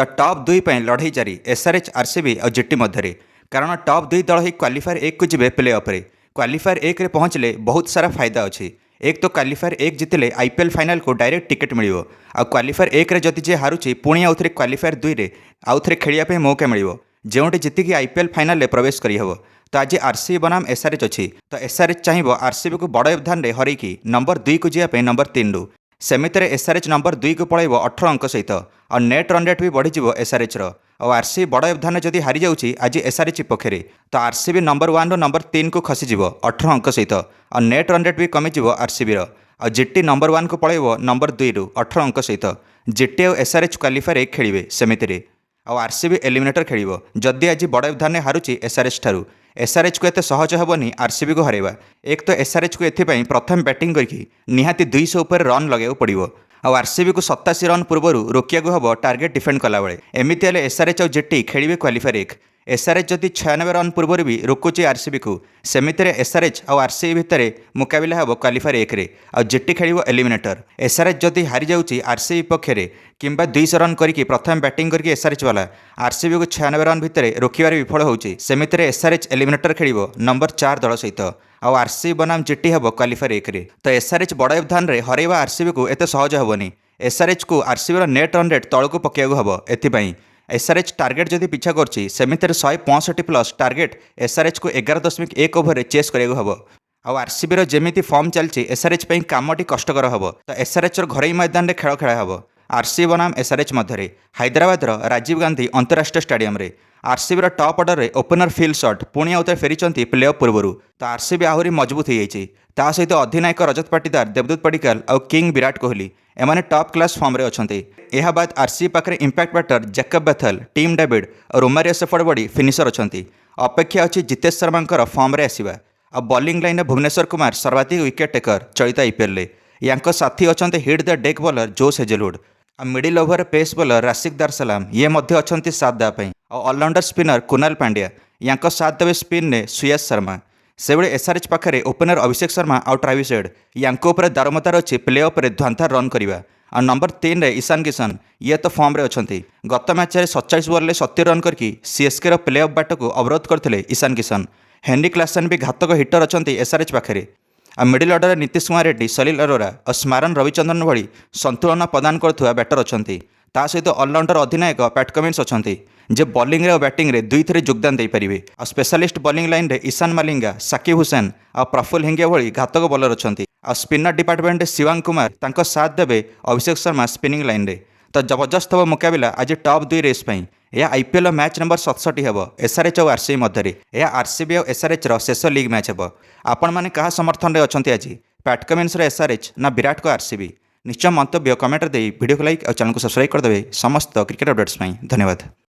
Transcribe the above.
ତ ଟପ୍ 2 ପାଇଁ ଲଢ଼େଇ ଜାରି ଏସ୍ଆର୍ଏଚ୍ ଆର୍ସିବି ଆଉ ଜିଟି ମଧ୍ୟରେ। କାରଣ ଟପ୍ 2 ଦଳ ହିଁ କ୍ୱାଲିଫାୟାର 1କୁ ଯିବେ ପ୍ଲେ ଅଫ୍ରେ। କ୍ୱାଲିଫାୟାର 1ରେ ପହଞ୍ଚିଲେ ବହୁତ ସାରା ଫାଇଦା ଅଛି। ଏକ ତ କ୍ୱାଲିଫାୟାର 1 ଜିତିଲେ ଆଇପିଏଲ୍ ଫାଇନାଲକୁ ଡାଇରେକ୍ଟ ଟିକେଟ୍ ମିଳିବ। ଆଉ କ୍ୱାଲିଫାୟାର 1ରେ ଯଦି ଯିଏ ହାରୁଛି ପୁଣି ଆଉଥରେ କ୍ୱାଲିଫାୟାର 2ରେ ଆଉଥରେ ଖେଳିବା ପାଇଁ ମୌକା ମିଳିବ, ଯେଉଁଠି ଜିତିକି ଆଇପିଏଲ୍ ଫାଇନାଲରେ ପ୍ରବେଶ କରିହେବ। ତ ଆଜି ଆର୍ସିବି ବନାମ ଏସ୍ଆର୍ଏଚ୍ ଅଛି। ତ ଏସ୍ଆର୍ଏଚ୍ ଚାହିଁବ ଆର୍ସିବିକୁ ବଡ଼ ବ୍ୟବଧାନରେ ହରେଇକି ନମ୍ବର 2କୁ ଯିବା ପାଇଁ ନମ୍ବର 3ରୁ। ସେମିତିରେ ଏସ୍ଆର୍ଏଚ୍ ନମ୍ବର 2କୁ ପଳାଇବ 18 ଅଙ୍କ ସହିତ। ଆଉ ନେଟ୍ ରନ୍ ରେଟ୍ ବି ବଢ଼ିଯିବ ଏସ୍ଆର୍ଏଚ୍ର। ଆଉ ଆର୍ସିବି ବଡ଼ ବ୍ୟବଧାନରେ ଯଦି ହାରିଯାଉଛି ଆଜି ଏସ୍ଆର୍ଏଚ୍ ବିପକ୍ଷରେ, ତ ଆର୍ସିବି ନମ୍ବର 1ରୁ ନମ୍ବର 3କୁ ଖସିଯିବ 18 ଅଙ୍କ ସହିତ। ଆଉ ନେଟ୍ ରନ୍ ରେଟ୍ ବି କମିଯିବ ଆର୍ସିବିର। ଆଉ ଜିଟି ନମ୍ବର 1କୁ ପଳାଇବ ନମ୍ବର 2ରୁ 18 ଅଙ୍କ ସହିତ। ଜିଟି ଆଉ ଏସ୍ଆର୍ଏଚ୍ କ୍ୱାଲିଫାୟାର 1 ଖେଳିବେ ସେମିତିରେ। ଆଉ ଆର୍ସିବି ଏଲିମିନେଟର ଖେଳିବ ଯଦି ଆଜି ବଡ଼ ବ୍ୟବଧାନରେ ହାରୁଛି ଏସ୍ଆର୍ଏଚ୍ ଠାରୁ। ଏସ୍ଆର୍ଏଚ୍କୁ ଏତେ ସହଜ ହେବନି ଆର୍ସିବିକୁ ହରାଇବା। ଏକ ତ ଏସ୍ଆର୍ଏଚ୍କୁ ଏଥିପାଇଁ ପ୍ରଥମେ ବ୍ୟାଟିଂ କରିକି ନିହାତି 200 ଉପରେ ରନ୍ ଲଗାଇବାକୁ ପଡ଼ିବ। ଆଉ ଆର୍ସିବିକୁ 87 ରନ୍ ପୂର୍ବରୁ ରୋକିବାକୁ ହେବ ଟାର୍ଗେଟ୍ ଡିଫେଣ୍ଡ କଲାବେଳେ। ଏମିତି ହେଲେ ଏସ୍ଆର୍ଏଚ୍ ଆଉ ଜିଟି ଖେଳିବେ କ୍ୱାଲିଫାୟାର 1। ଏସ୍ଆର୍ଏଚ୍ ଯଦି 96 ରନ୍ ପୂର୍ବରୁ ବି ରୋକୁଛି ଆର୍ସିବିକୁ, ସେମିତିରେ ଏସ୍ଆର୍ଏଚ୍ ଆଉ ଆର୍ସିବି ଭିତରେ ମୁକାବିଲା ହେବ କ୍ୱାଲିଫାୟାର 1ରେ। ଆଉ ଜିଟି ଖେଳିବ ଏଲିମିନେଟର। ଏସ୍ଆର୍ଏଚ୍ ଯଦି ହାରିଯାଉଛି ଆର୍ସିବି ପକ୍ଷରେ କିମ୍ବା 200 ରନ୍ କରିକି ପ୍ରଥମେ ବ୍ୟାଟିଂ କରିକି ଏସ୍ଆର୍ଏଚ୍ ବାଲା ଆର୍ସିବିକୁ 96 ରନ୍ ଭିତରେ ରୋକିବାରେ ବିଫଳ ହେଉଛି, ସେମିତିରେ ଏସ୍ଆର୍ଏଚ୍ ଏଲିମିନେଟର ଖେଳିବ ନମ୍ବର 4 ଦଳ ସହିତ। ଆଉ ଆର୍ସିବି ବନାମ ଜିଟି ହେବ କ୍ୱାଲିଫାୟାର 1ରେ। ତ ଏସ୍ଆର୍ଏଚ୍ ବଡ଼ ବ୍ୟବଧାନରେ ହରାଇବା ଆର୍ସିବିକୁ ଏତେ ସହଜ ହେବନି। ଏସ୍ଆର୍ଏଚ୍କୁ ଆର୍ସିବିର ନେଟ୍ ରନ୍ ରେଟ୍ ତଳକୁ ପକାଇବାକୁ ହେବ। ଏଥିପାଇଁ ଏସ୍ଆର୍ଏଚ୍ ଟାର୍ଗେଟ୍ ଯଦି ପିଛା କରୁଛି, ସେମିତିରେ 165 ପ୍ଲସ୍ ଟାର୍ଗେଟ୍ ଏସ୍ଆର୍ଏଚ୍କୁ 11.1 ଓଭରରେ ଚେସ୍ କରିବାକୁ ହେବ। ଆଉ ଆର୍ସିବିର ଯେମିତି ଫର୍ମ ଚାଲିଛି ଏସ୍ଆର୍ଏଚ୍ ପାଇଁ କାମଟି କଷ୍ଟକର ହେବ। ତ ଏସ୍ଆର୍ଏଚ୍ର ଘରୋଇ ମଇଦାନରେ ଖେଳ ଖେଳା ହେବ ଆର୍ସିବି ବନାମ ଏସ୍ଆର୍ଏଚ୍ ମଧ୍ୟରେ, ହାଇଦ୍ରାବାଦର ରାଜୀବ ଗାନ୍ଧୀ ଅନ୍ତରାଷ୍ଟ୍ରୀୟ ଷ୍ଟାଡିୟମରେ। ଆର୍ସିବିର ଟପ୍ ଅର୍ଡରରେ ଓପନର ଫିଲ୍ ସଟ୍ ପୁଣି ଆଉଥରେ ଫେରିଛନ୍ତି ପ୍ଲେ ଅଫ୍ ପୂର୍ବରୁ। ତ ଆର୍ସିବି ଆହୁରି ମଜବୁତ ହୋଇଯାଇଛି। ତା ସହିତ ଅଧିନାୟକ ରଜତ ପାଟିଦାର, ଦେବଦୂତ ପଡ଼ିକ୍କାଲ ଆଉ କିଙ୍ଗ ବିରାଟ କୋହଲି ଏମାନେ ଟପ୍ କ୍ଲାସ୍ ଫର୍ମରେ ଅଛନ୍ତି। ଏହା ବାଦ ଆର୍ସିବି ପାଖରେ impact batter Jacob Bethell, Tim David ଆଉ ରୋମାରିଓ ସେଫର୍ଡ ଭଳି ଫିନିସର ଅଛନ୍ତି। ଅପେକ୍ଷା ଅଛି ଜିତେଶ ଶର୍ମାଙ୍କର ଫର୍ମରେ ଆସିବା। ଆଉ ବୋଲିଂ ଲାଇନରେ ଭୁବନେଶ୍ୱର କୁମାର ସର୍ବାଧିକ ୱିକେଟ୍ ଟେକର ଚଳିତ ଆଇପିଏଲ୍ରେ। ୟାଙ୍କ ସାଥୀ ଅଛନ୍ତି ହିଟ୍ ଦ ଡେକ୍ ବୋଲର ଜୋସ୍ ହେଜଲଉଡ୍। ଆଉ ମିଡିଲ୍ ଓଭର ପେସ୍ ବୋଲର ରାଶିକ୍ ଦାରସଲାମ ଇଏ ମଧ୍ୟ ଅଛନ୍ତି ସାଥ ଦେବା ପାଇଁ। ଆଉ ଅଲରାଉଣ୍ଡର ସ୍ପିନର କୁନାଲ ପାଣ୍ଡ୍ୟା, ୟାଙ୍କ ସାଥ ଦେବେ ସ୍ପିନ୍ରେ ସୁୟାଶ ଶର୍ମା। ସେଭଳି ଏସ୍ଆର୍ଏଚ୍ ପାଖରେ ଓପନର ଅଭିଷେକ ଶର୍ମା ଆଉ ଟ୍ରାଭିସ୍ ହେଡ୍, ୟାଙ୍କ ଉପରେ ଦାରମଦାର ଅଛି ପ୍ଲେ ଅଫ୍ରେ ଧନ୍ଧାର ରନ୍ କରିବା। ଆଉ ନମ୍ବର 3ରେ ଇଶାନ କିଶନ, ଇଏ ତ ଫର୍ମରେ ଅଛନ୍ତି। ଗତ ମ୍ୟାଚ୍ରେ 47 ବଲ୍ରେ 70 ରନ୍ କରିକି ସିଏସ୍କେର ପ୍ଲେ ଅଫ୍ ବାଟକୁ ଅବରୋଧ କରିଥିଲେ ଇଶାନ କିଶନ। ହେନରୀ କ୍ଲାସେନ୍ ବି ଘାତକ ହିଟର ଅଛନ୍ତି ଏସ୍ଆର୍ଏଚ୍ ପାଖରେ। ଆଉ ମିଡିଲ୍ ଅର୍ଡରରେ ନୀତିଶ କୁମାର ରେଡ୍ଡି, ସଲିଲ ଅରୋରା ଆଉ ସ୍ମାରନ ରବିଚନ୍ଦ୍ରନ ଭଳି ସନ୍ତୁଳନ ପ୍ରଦାନ କରୁଥିବା ବ୍ୟାଟର ଅଛନ୍ତି। ତା ସହିତ ଅଲରାଉଣ୍ଡର ଅଧିନାୟକ ପ୍ୟାଟ୍ କମିନ୍ସ ଅଛନ୍ତି, ଯେ ବୋଲିଂରେ ଆଉ ବ୍ୟାଟିଂରେ ଦୁଇଥିରେ ଯୋଗଦାନ ଦେଇପାରିବେ। ଆଉ ସ୍ପେଶାଲିଷ୍ଟ ବୋଲିଂ ଲାଇନରେ ଇଶାନ ମାଲିଙ୍ଗା, ସାକିବ ହୁସେନ ଆଉ ପ୍ରଫୁଲ ହିଙ୍ଗିଆ ଭଳି ଘାତକ ବୋଲର ଅଛନ୍ତି। ଆଉ ସ୍ପିନର ଡିପାର୍ଟମେଣ୍ଟରେ ଶିବାଙ୍ଗ କୁମାର ତାଙ୍କ ସାଥ ଦେବେ ଅଭିଷେକ ଶର୍ମା ସ୍ପିନିଂ ଲାଇନରେ। ତ ଜବରଦସ୍ତ ହେବ ମୁକାବିଲା ଆଜି ଟପ୍ 2 ରେସ୍ ପାଇଁ। ଏହା ଆଇପିଏଲ୍ର ମ୍ୟାଚ୍ ନମ୍ବର 67 ହେବ ଏସ୍ଆର୍ଏଚ୍ ଆଉ ଆର୍ସିବି ମଧ୍ୟରେ। ଏହା ଆର୍ସିବି ଆଉ ଏସ୍ଆର୍ଏଚ୍ର ଶେଷ ଲିଗ୍ ମ୍ୟାଚ୍ ହେବ। ଆପଣମାନେ କାହା ସମର୍ଥନରେ ଅଛନ୍ତି ଆଜି, ପ୍ୟାଟ୍ କମିନ୍ସର ଏସ୍ଆର୍ଏଚ୍ ନା ବିରାଟଙ୍କ ଆର୍ସିବି? ନିଶ୍ଚୟ ମନ୍ତବ୍ୟ କମେଣ୍ଟରେ ଦେଇ ଭିଡ଼ିଓକୁ ଲାଇକ୍ ଆଉ ଚ୍ୟାନେଲକୁ ସବସ୍କ୍ରାଇବ୍ କରିଦେବେ ସମସ୍ତ କ୍ରିକେଟ୍ ଅପଡେଟ୍ସ ପାଇଁ। ଧନ୍ୟବାଦ।